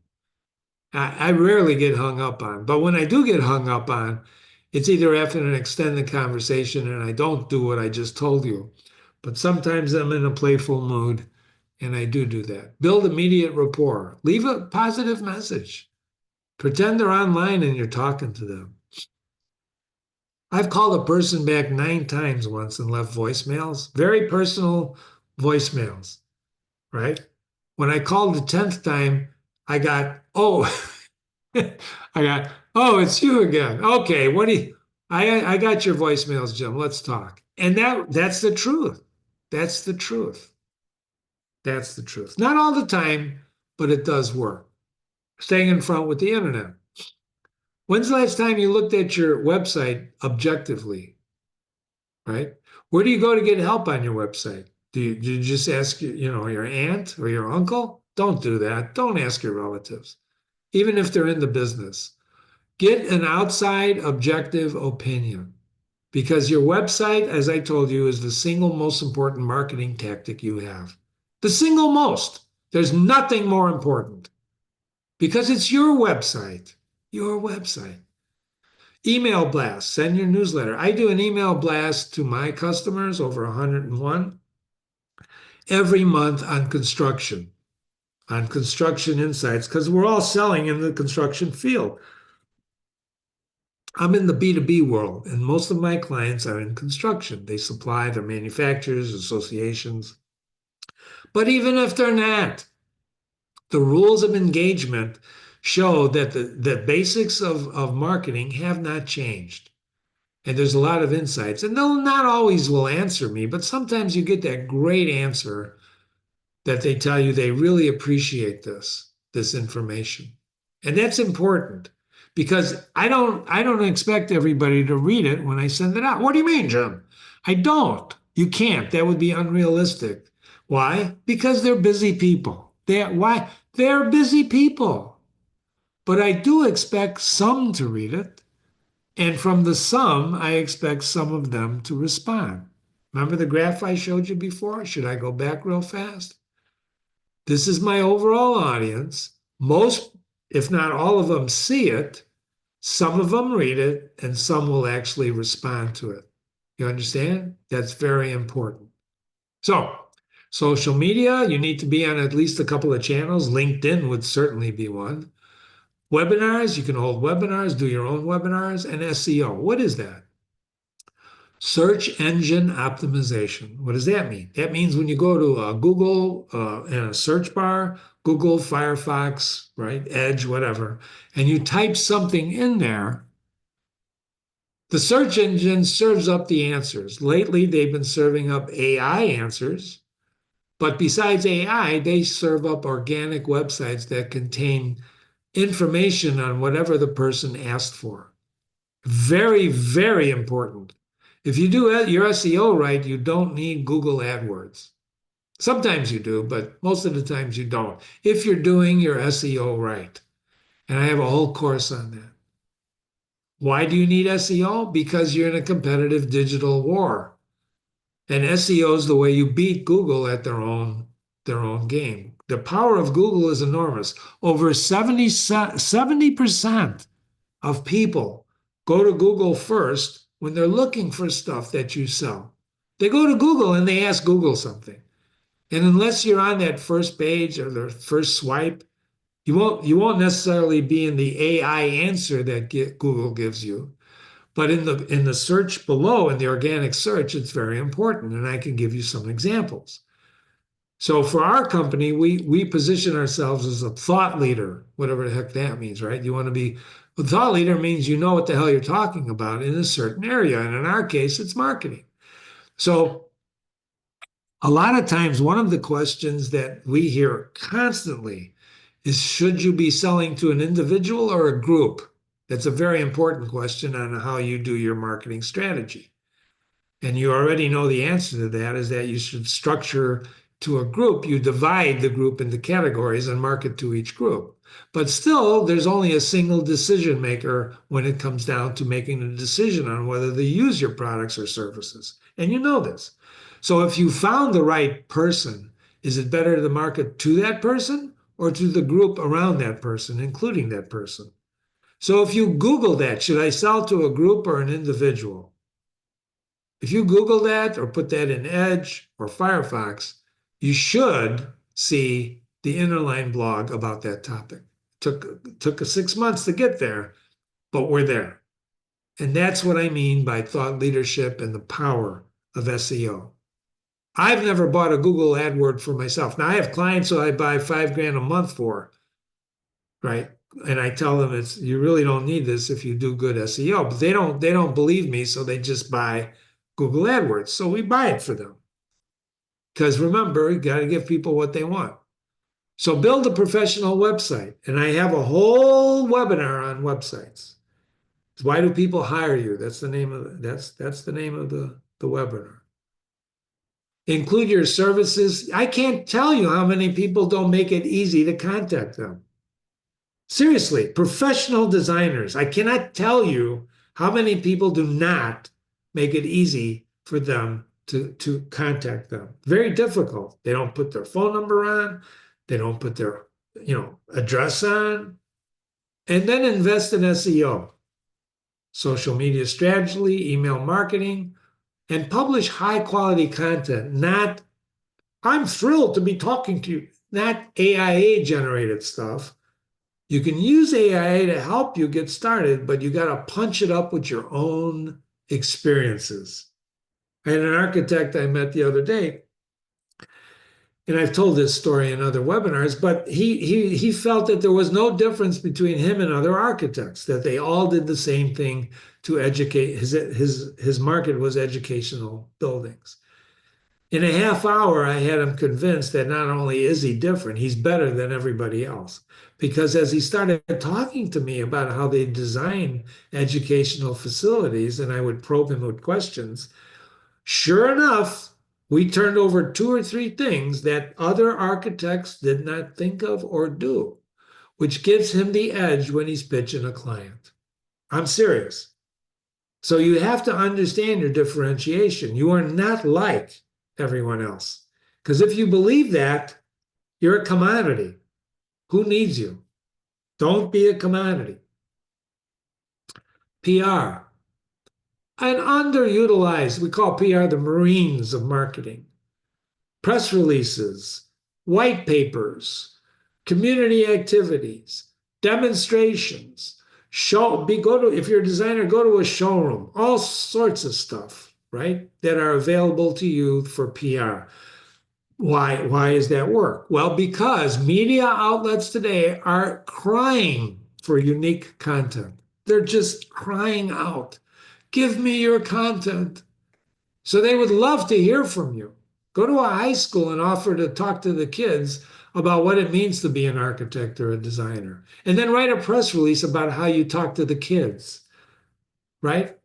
Speaker 1: I rarely get hung up on, but when I do get hung up on, it's either after an extended conversation and I don't do what I just told you. But sometimes I'm in a playful mood and I do that. Build immediate rapport. Leave a positive message. Pretend they're online and you're talking to them. I've called a person back 9 times once and left voicemails, very personal voicemails, right? When I called the 10th time, I got, oh, I got, oh, it's you again. Okay, what do you, I got your voicemails, Jim. Let's talk. And that's the truth. That's the truth. That's the truth. Not all the time, but it does work. Staying in front with the internet. When's the last time you looked at your website objectively, right? Where do you go to get help on your website? Do you just ask your aunt or your uncle? Don't do that. Don't ask your relatives, even if they're in the business. Get an outside objective opinion because your website, as I told you, is the single most important marketing tactic you have. The single most. There's nothing more important because it's your website. Your website. Email blast, send your newsletter. I do an email blast to my customers, over 101, every month on construction insights, because we're all selling in the construction field. I'm in the B2B world, and most of my clients are in construction. They supply their manufacturers, associations. But even if they're not, the rules of engagement show that the basics of marketing have not changed. And there's a lot of insights. And they'll not always will answer me, but sometimes you get that great answer that they tell you they really appreciate this information. And that's important because I don't expect everybody to read it when I send it out. What do you mean, Jim? I don't. You can't. That would be unrealistic. Why? Because they're busy people. Why? They're busy people. But I do expect some to read it. And from the some, I expect some of them to respond. Remember the graph I showed you before? Should I go back real fast? This is my overall audience. Most, if not all of them, see it. Some of them read it, and some will actually respond to it. You understand? That's very important. So, social media, you need to be on at least a couple of channels. LinkedIn would certainly be one. Webinars, you can hold webinars, do your own webinars, and SEO. What is that? Search engine optimization. What does that mean? That means when you go to Google in a search bar, Google, Firefox, right, Edge, whatever, and you type something in there, the search engine serves up the answers. Lately, they've been serving up AI answers, but besides AI, they serve up organic websites that contain information on whatever the person asked for. Very, very important. If you do your SEO right, you don't need Google AdWords. Sometimes you do, but most of the times you don't. If you're doing your SEO right. And I have a whole course on that. Why do you need SEO? Because you're in a competitive digital war. And SEO is the way you beat Google at their own game. The power of Google is enormous. Over 70% of people go to Google first when they're looking for stuff that you sell. They go to Google and they ask Google something. And unless you're on that first page or the first swipe, you won't necessarily be in the AI answer that Google gives you. But in the search below, in the organic search, it's very important. And I can give you some examples. So for our company, we position ourselves as a thought leader, whatever the heck that means, right? You want to be a thought leader means you know what the hell you're talking about in a certain area. And in our case, it's marketing. So a lot of times, one of the questions that we hear constantly is should you be selling to an individual or a group? That's a very important question on how you do your marketing strategy. And you already know the answer to that is that you should structure to a group. You divide the group into categories and market to each group. But still, there's only a single decision maker when it comes down to making a decision on whether they use your products or services. And you know this. So if you found the right person, is it better to market to that person or to the group around that person, including that person? So if you Google that, should I sell to a group or an individual? If you Google that or put that in Edge or Firefox, you should see the Innerline blog about that topic. Took us 6 months to get there, but we're there. And that's what I mean by thought leadership and the power of SEO. I've never bought a Google AdWord for myself. Now I have clients who I buy $5,000 a month for, right? And I tell them you really don't need this if you do good SEO. But they don't believe me, so they just buy Google AdWords. So we buy it for them. Because remember, you got to give people what they want. So build a professional website. And I have a whole webinar on websites. Why do people hire you? That's the name of that's the name of the webinar. Include your services. I can't tell you how many people don't make it easy to contact them. Seriously, professional designers. I cannot tell you how many people do not make it easy for them to contact them. Very difficult. They don't put their phone number on. They don't put their address on. And then invest in SEO, social media strategy, email marketing, and publish high quality content. Not, I'm thrilled to be talking to you, not AIA generated stuff. You can use AIA to help you get started, but you got to punch it up with your own experiences. I had an architect I met the other day, and I've told this story in other webinars, but he felt that there was no difference between him and other architects, that they all did the same thing to educate. His market was educational buildings. In a half hour, I had him convinced that not only is he different, he's better than everybody else. Because as he started talking to me about how they design educational facilities, and I would probe him with questions, sure enough, we turned over 2 or 3 things that other architects did not think of or do, which gives him the edge when he's pitching a client. I'm serious. So you have to understand your differentiation. You are not like everyone else. Because if you believe that, you're a commodity. Who needs you? Don't be a commodity. PR. An underutilized, we call PR the Marines of marketing. Press releases, white papers, community activities, demonstrations, if you're a designer, go to a showroom, all sorts of stuff, right, that are available to you for PR. Why is that work? Well, because media outlets today are crying for unique content. They're just crying out, give me your content. So they would love to hear from you. Go to a high school and offer to talk to the kids about what it means to be an architect or a designer. And then write a press release about how you talk to the kids, right?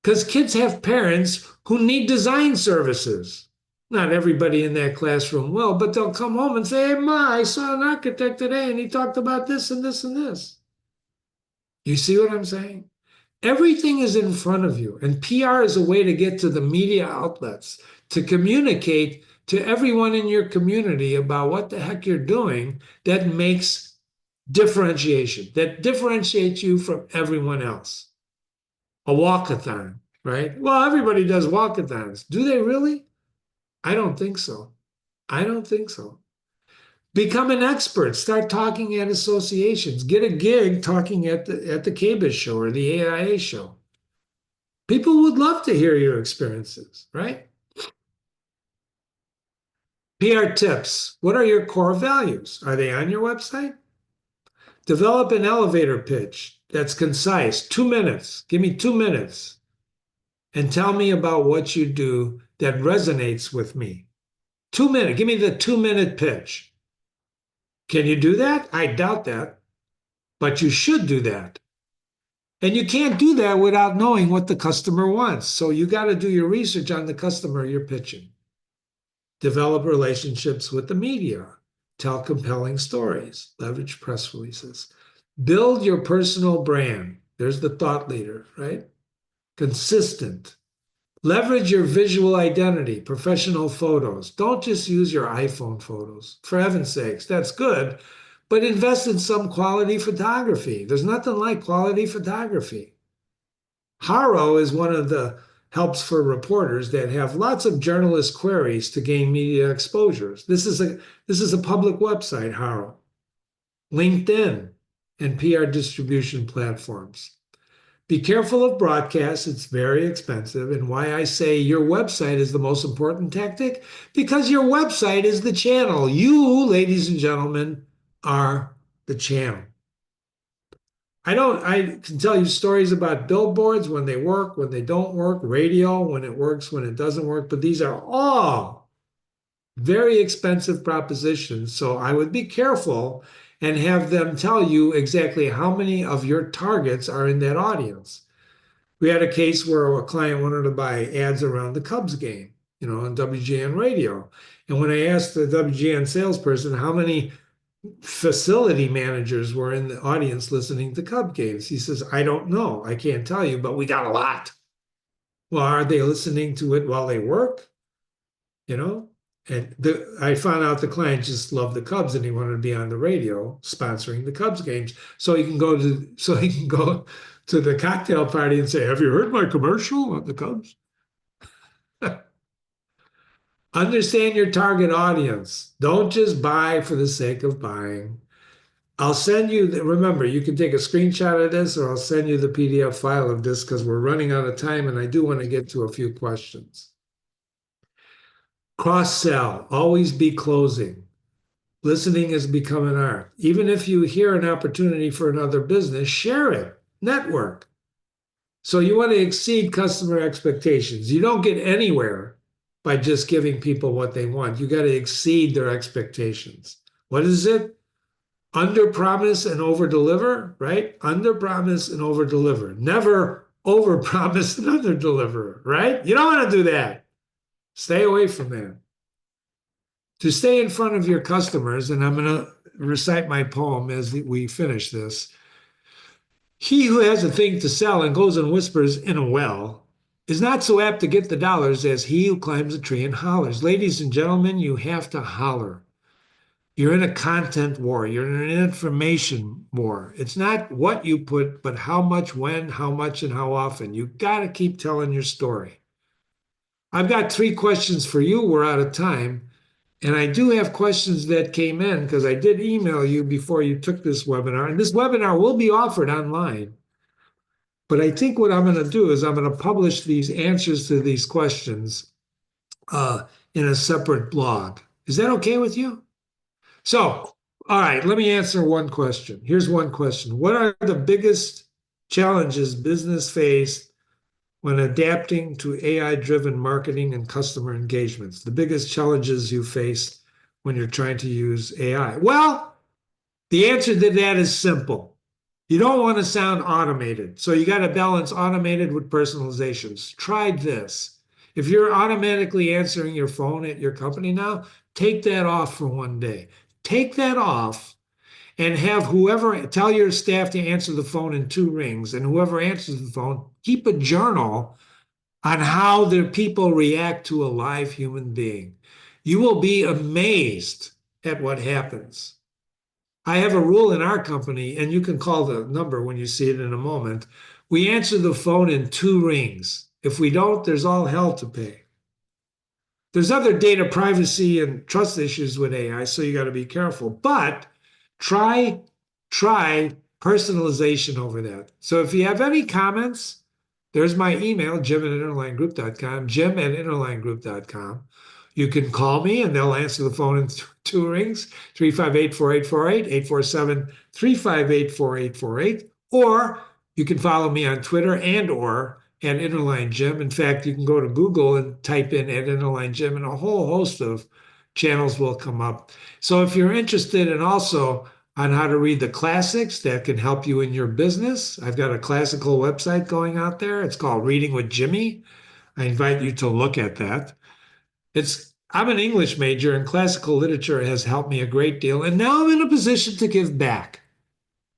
Speaker 1: Because kids have parents who need design services. Not everybody in that classroom will, but they'll come home and say, "Hey, Ma, I saw an architect today and he talked about this and this and this." You see what I'm saying? Everything is in front of you, and PR is a way to get to the media outlets, to communicate to everyone in your community about what the heck you're doing that makes differentiation, that differentiates you from everyone else. A walkathon, right? Well, everybody does walkathons. Do they really? I don't think so. I don't think so. Become an expert. Start talking at associations. Get a gig talking at the KBIS show or the AIA show. People would love to hear your experiences, right? PR tips. What are your core values? Are they on your website? Develop an elevator pitch that's concise. 2 minutes. Give me 2 minutes and tell me about what you do that resonates with me. 2 minutes. Give me the 2 minute pitch. Can you do that? I doubt that, but you should do that. And you can't do that without knowing what the customer wants. So you got to do your research on the customer you're pitching. Develop relationships with the media. Tell compelling stories. Leverage press releases. Build your personal brand. There's the thought leader, right? Consistent. Leverage your visual identity, professional photos. Don't just use your iPhone photos. For heaven's sakes, that's good, but invest in some quality photography. There's nothing like quality photography. Haro is one of the helps for reporters that have lots of journalist queries to gain media exposures. This is a public website, Haro. LinkedIn and PR distribution platforms. Be careful of broadcasts. It's very expensive. And why I say your website is the most important tactic? Because your website is the channel. You, ladies and gentlemen, are the channel. I can tell you stories about billboards when they work, when they don't work, radio, when it works, when it doesn't work, but these are all very expensive propositions. So I would be careful and have them tell you exactly how many of your targets are in that audience. We had a case where a client wanted to buy ads around the Cubs game, on WGN radio. And when I asked the WGN salesperson how many facility managers were in the audience listening to Cub games, he says, "I don't know. I can't tell you, but we got a lot." Well, are they listening to it while they work? And I found out the client just loved the Cubs and he wanted to be on the radio sponsoring the Cubs games. So he can go to the cocktail party and say, "Have you heard my commercial on the Cubs?" Understand your target audience. Don't just buy for the sake of buying. I'll send you, remember, you can take a screenshot of this or I'll send you the PDF file of this because we're running out of time and I do want to get to a few questions. Cross-sell, always be closing. Listening has become an art. Even if you hear an opportunity for another business, share it, network. So you want to exceed customer expectations. You don't get anywhere by just giving people what they want. You got to exceed their expectations. What is it? Under promise and over deliver, right? Under promise and over deliver. Never over promise and under deliver, right? You don't want to do that. Stay away from that. To stay in front of your customers, and I'm going to recite my poem as we finish this. He who has a thing to sell and goes and whispers in a well is not so apt to get the dollars as he who climbs a tree and hollers. Ladies and gentlemen, you have to holler. You're in a content war. You're in an information war. It's not what you put, but how much, when, how much, and how often. You got to keep telling your story. I've got 3 questions for you. We're out of time. And I do have questions that came in because I did email you before you took this webinar. And this webinar will be offered online. But I think what I'm going to do is I'm going to publish these answers to these questions in a separate blog. Is that okay with you? So, all right, let me answer one question. Here's one question. What are the biggest challenges business face when adapting to AI-driven marketing and customer engagements? The biggest challenges you face when you're trying to use AI? Well, the answer to that is simple. You don't want to sound automated. So you got to balance automated with personalizations. Try this. If you're automatically answering your phone at your company now, take that off for one day. Take that off and have whoever tell your staff to answer the phone in 2 rings, and whoever answers the phone, keep a journal on how the people react to a live human being. You will be amazed at what happens. I have a rule in our company, and you can call the number when you see it in a moment. We answer the phone in 2 rings. If we don't, there's all hell to pay. There's other data privacy and trust issues with AI, so you got to be careful. But try try personalization over that. So if you have any comments, there's my email, jim@interlinegroup.com, jim@interlinegroup.com. You can call me and they'll answer the phone in 2 rings, 358-4848, 847-358-4848. Or you can follow me on Twitter and or at Interline Jim. In fact, you can go to Google and type in at Interline Jim and a whole host of channels will come up. So if you're interested in also on how to read the classics that can help you in your business, I've got a classical website going out there. It's called Reading with Jimmy. I invite you to look at that. I'm an English major, and classical literature has helped me a great deal. And now I'm in a position to give back.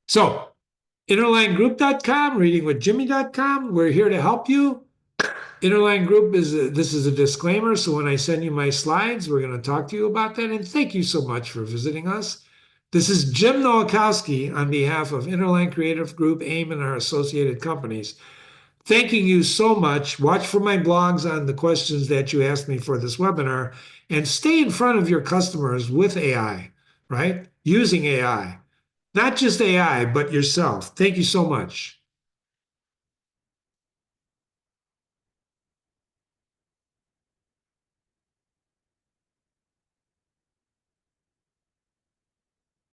Speaker 1: So, interlinegroup.com, readingwithjimmy.com, we're here to help you. Interline Group this is a disclaimer. So when I send you my slides, we're going to talk to you about that. And thank you so much for visiting us. This is Jim Nowakowski on behalf of Interline Creative Group, AIM, and our associated companies. Thanking you so much. Watch for my blogs on the questions that you asked me for this webinar, and stay in front of your customers with AI, right? Using AI, not just AI, but yourself. Thank you so much.